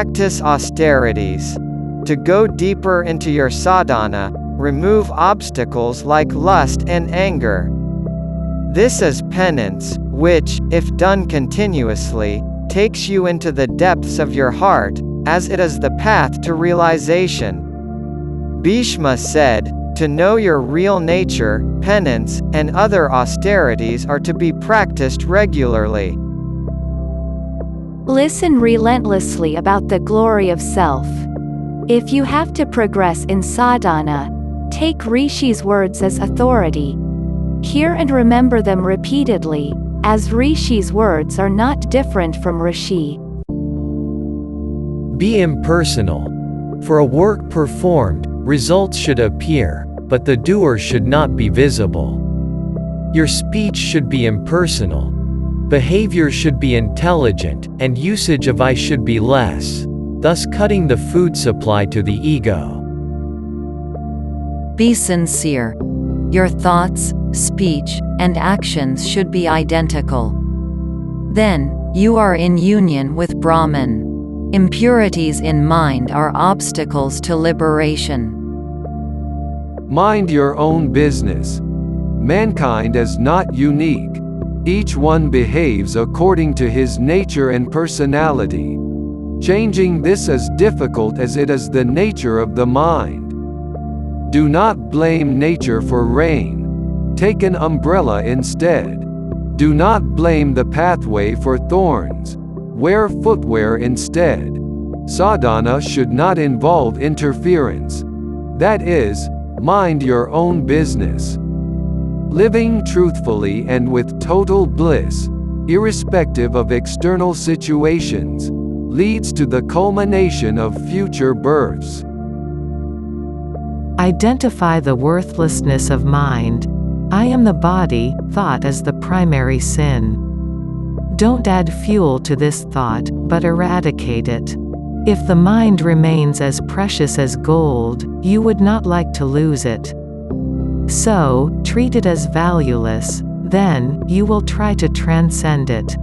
practice austerities. To go deeper into your sadhana, remove obstacles like lust and anger. This is penance, which, if done continuously, takes you into the depths of your heart, as it is the path to realization. Bhishma said, "To know your real nature, penance, and other austerities are to be practiced regularly." Listen relentlessly about the glory of self. If you have to progress in sadhana, take Rishi's words as authority. Hear and remember them repeatedly, as Rishi's words are not different from Rishi. Be impersonal. For a work performed, results should appear, but the doer should not be visible. Your speech should be impersonal. Behavior should be intelligent, and usage of I should be less, thus cutting the food supply to the ego. Be sincere. Your thoughts, speech, and actions should be identical. Then, you are in union with Brahman. Impurities in mind are obstacles to liberation. Mind your own business. Mankind is not unique. Each one behaves according to his nature and personality. Changing this is difficult as it is the nature of the mind. Do not blame nature for rain. Take an umbrella instead. Do not blame the pathway for thorns. Wear footwear instead. Sadhana should not involve interference. That is, mind your own business. Living truthfully and with total bliss, irrespective of external situations, leads to the culmination of future births. Identify the worthlessness of mind. I am the body, thought is the primary sin. Don't add fuel to this thought, but eradicate it. If the mind remains as precious as gold, you would not like to lose it. So, treat it as valueless, then, you will try to transcend it.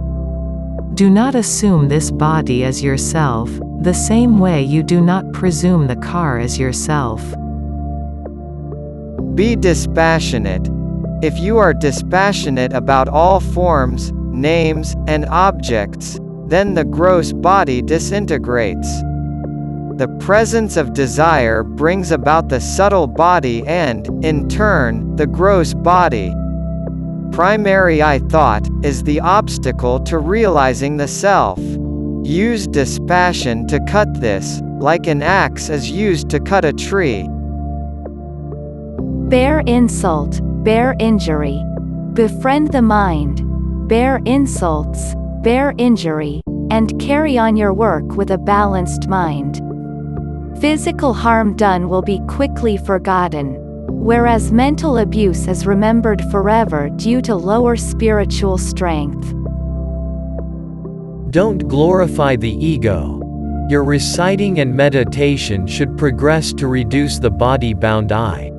Do not assume this body as yourself, the same way you do not presume the car as yourself. Be dispassionate. If you are dispassionate about all forms, names, and objects, then the gross body disintegrates. The presence of desire brings about the subtle body and, in turn, the gross body. Primary I thought is the obstacle to realizing the self. Use dispassion to cut this, like an axe is used to cut a tree. Bear insult, bear injury. Befriend the mind. Bear insults, bear injury, and carry on your work with a balanced mind. Physical harm done will be quickly forgotten, whereas mental abuse is remembered forever due to lower spiritual strength. Don't glorify the ego. Your reciting and meditation should progress to reduce the body-bound I.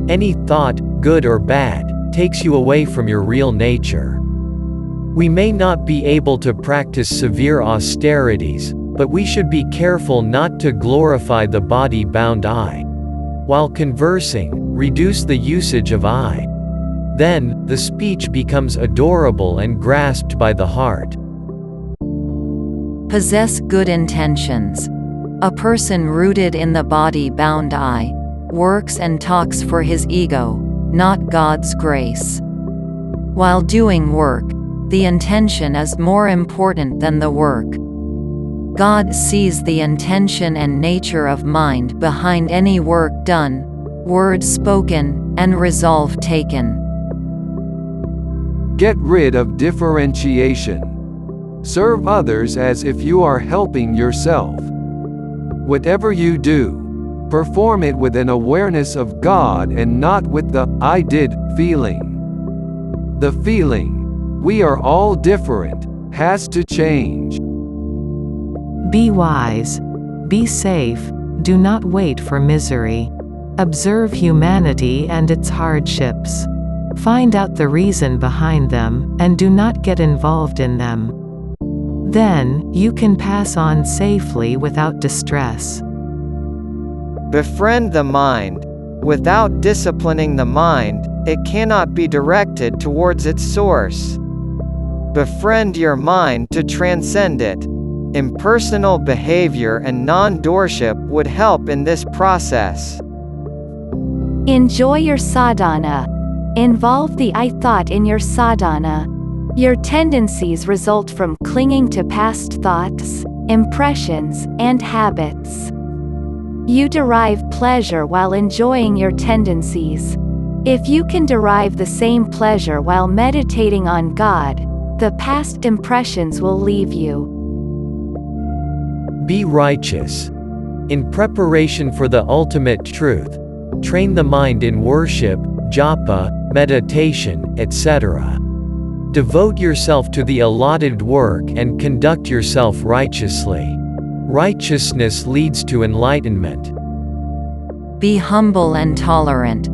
Any thought, good or bad, takes you away from your real nature. We may not be able to practice severe austerities, but we should be careful not to glorify the body-bound I. While conversing, reduce the usage of I. Then, the speech becomes adorable and grasped by the heart. Possess good intentions. A person rooted in the body-bound I works and talks for his ego, not God's grace. While doing work, the intention is more important than the work. God sees the intention and nature of mind behind any work done, word spoken, and resolve taken. Get rid of differentiation. Serve others as if you are helping yourself. Whatever you do, perform it with an awareness of God and not with the "I did" feeling. The feeling, "we are all different," has to change. Be wise. Be safe. Do not wait for misery. Observe humanity and its hardships. Find out the reason behind them, and do not get involved in them. Then, you can pass on safely without distress. Befriend the mind. Without disciplining the mind, it cannot be directed towards its source. Befriend your mind to transcend it. Impersonal behavior and non-doorship would help in this process. Enjoy your sadhana. Involve the I thought in your sadhana. Your tendencies result from clinging to past thoughts, impressions, and habits. You derive pleasure while enjoying your tendencies. If you can derive the same pleasure while meditating on God, the past impressions will leave you. Be righteous. In preparation for the ultimate truth, train the mind in worship, japa, meditation, etc. Devote yourself to the allotted work and conduct yourself righteously. Righteousness leads to enlightenment. Be humble and tolerant.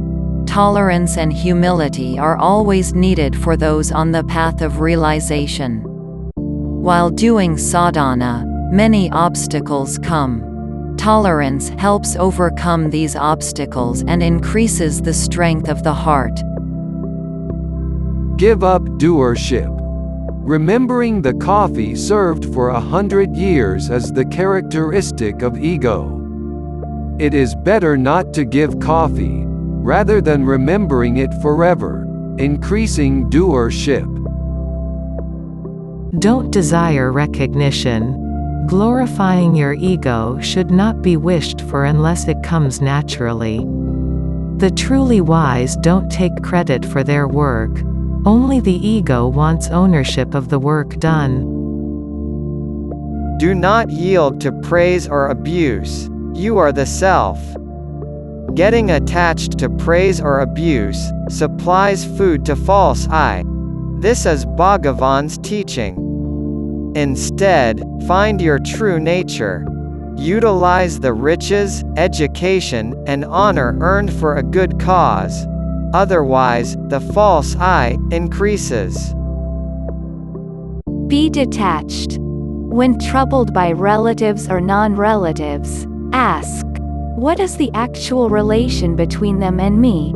Tolerance and humility are always needed for those on the path of realization. While doing sadhana, many obstacles come. Tolerance helps overcome these obstacles and increases the strength of the heart. Give up doership. Remembering the coffee served for 100 years is the characteristic of ego. It is better not to give coffee, rather than remembering it forever, increasing doership. Don't desire recognition. Glorifying your ego should not be wished for unless it comes naturally. The truly wise don't take credit for their work. Only the ego wants ownership of the work done. Do not yield to praise or abuse. You are the self. Getting attached to praise or abuse supplies food to false I. This is Bhagavan's teaching. Instead, find your true nature. Utilize the riches, education, and honor earned for a good cause. Otherwise, the false I increases. Be detached. When troubled by relatives or non-relatives, ask, what is the actual relation between them and me?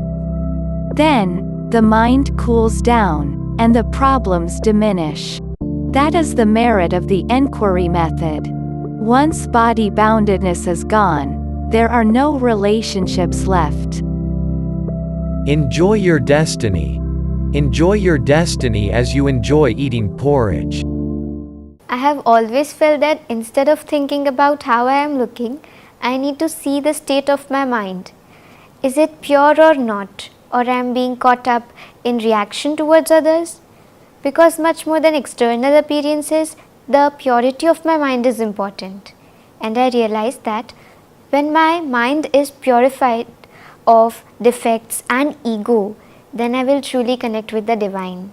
Then, the mind cools down, and the problems diminish. That is the merit of the enquiry method. Once body-boundedness is gone, there are no relationships left. Enjoy your destiny. Enjoy your destiny as you enjoy eating porridge. I have always felt that instead of thinking about how I am looking, I need to see the state of my mind. Is it pure or not? Or I am being caught up in reaction towards others? Because much more than external appearances, the purity of my mind is important. And I realized that when my mind is purified of defects and ego, then I will truly connect with the divine.